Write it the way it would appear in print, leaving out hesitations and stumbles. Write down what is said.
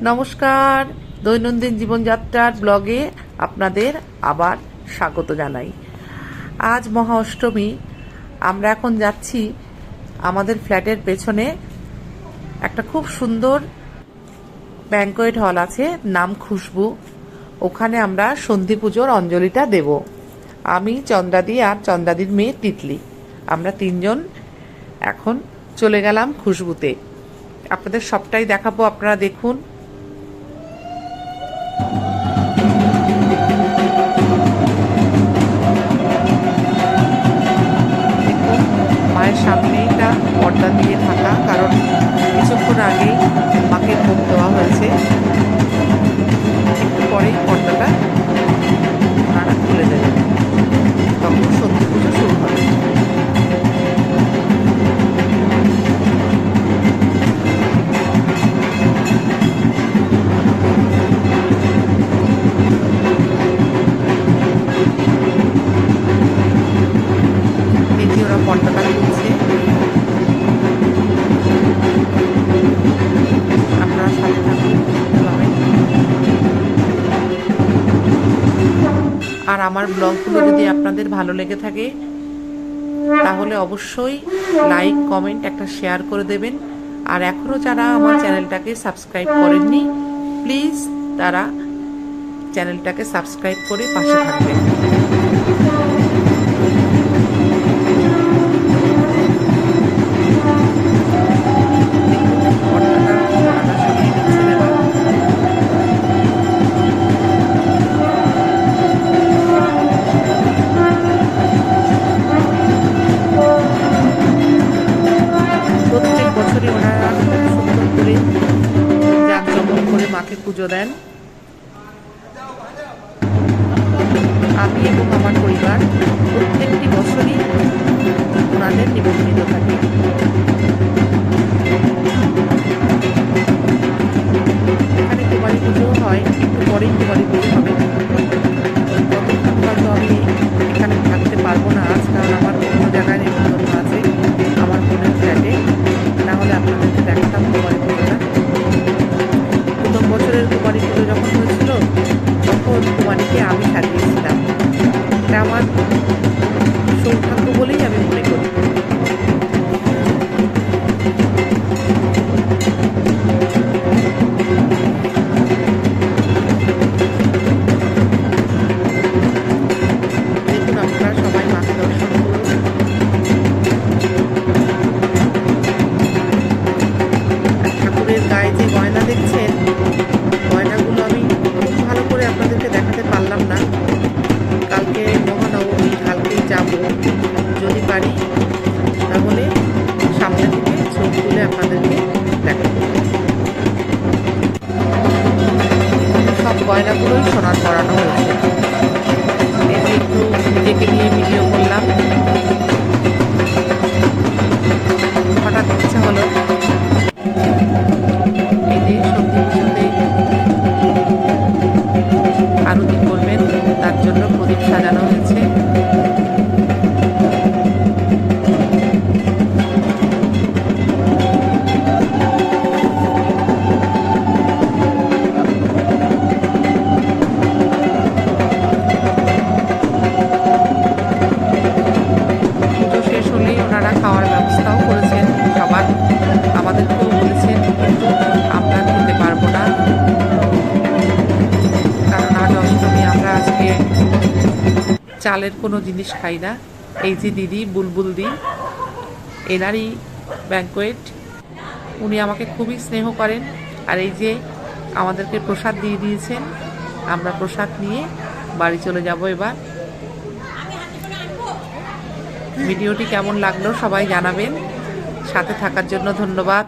নমস্কার, দৈনন্দিন জীবনযাত্রার ব্লগে আপনাদের আবার স্বাগত জানাই। আজ মহা অষ্টমী। আমরা এখন যাচ্ছি আমাদের ফ্ল্যাটের পেছনে একটা খুব সুন্দর ব্যাংকোয়েট হল আছে, নাম খুশবু। ওখানে আমরা সন্ধি পুজোর অঞ্জলিটা দেব। আমি, চন্দ্রাদি আর চন্দ্রাদির মেয়ে তিতলি, আমরা তিনজন এখন চলে গেলাম খুশবুতে। আপনাদের সবটাই দেখাবো, আপনারা দেখুন। মায়ের সামনেইটা পর্দা দিয়ে থাকা, কারণ কিছুক্ষণ আগেই মাকে ভোগ দেওয়া হয়েছে। একটু পরেই পর্দাটা ওনারা খুলে দেবেন, তখন সন্ধি পুজো শুরু হবে। ওরা পর্দাটা খুলছে, আপনারা সাথে থাকুন। আর আমার ব্লগগুলো যদি আপনাদের ভালো লেগে থাকে তাহলে অবশ্যই লাইক, কমেন্ট, একটা শেয়ার করে দেবেন। আর এখনও যারা আমার চ্যানেলটাকে সাবস্ক্রাইব করেননি, প্লিজ তারা চ্যানেলটাকে সাবস্ক্রাইব করে পাশে থাকবেন। প্রত্যেক বছরই ওনারা সুন্দর করে জাঁকজমক করে মাকে পুজো দেন। আমি এবং আমার পরিবার প্রত্যেকটি বছরই ওনাদের নিমন্ত্রিত থাকি। এখানে কুমারী পুজো হয়, একটু পরেই কুমারী পুজো হবে। ততক্ষণ হয়তো আমি এখানে থাকতে পারবো না আজ, কারণ আমার অন্য জায়গায় নিমন্ত্রণ আছে, আমার বোনের ফ্ল্যাটে। না হলে আপনাদেরকে দেখাতাম কুমারী পুজোটা। প্রথম বছরের কুমারী পুজো যখন হয়েছিল তখন কুমারীকে আমি সাজিয়েছিলাম। এটা আমার সৌভাগ্য বলেই আমি মনে করি। দেখুন, আপনারা সবাই মাকে দর্শন করুন। ঠাকুরের গায়ে যে গয়না দেখছেন, গয়নাগুলো আমি খুব ভালো করে আপনাদেরকে দেখাতে পারলাম না। কালকে মহানবমী, কালকেই যাব, যদি পারি তাহলে সামনে থেকে ছবি তুলে আপনাদেরকে দেখাবো। সব গয়নাগুলোই সোনার পরানো হয়েছে। এই যে একটু নিজেকে নিয়ে ভিডিও করলাম, হঠাৎ ইচ্ছা হলো। এই যে সন্ধি পুজোতে আরতি করবেন, তার জন্য প্রদীপ সাজানো হয়েছে। পুজো শেষ হলেই ওনারা খাওয়ার ব্যবস্থাও করেছেন সবার, আমাদেরকেও বলেছেন, কিন্তু আমরা খেতে পারবো না, কারণ আজ অষ্টমী। আমরা আজকে চালের কোনো জিনিস খাই না। এই যে দিদি, বুলবুল দি, এনারই ব্যাংকোয়েট। উনি আমাকে খুবই স্নেহ করেন। আর এই যে আমাদেরকে প্রসাদ দিয়ে দিয়েছেন, আমরা প্রসাদ নিয়ে বাড়ি চলে যাব এবার। ভিডিওটি কেমন লাগলো সবাই জানাবেন। সাথে থাকার জন্য ধন্যবাদ।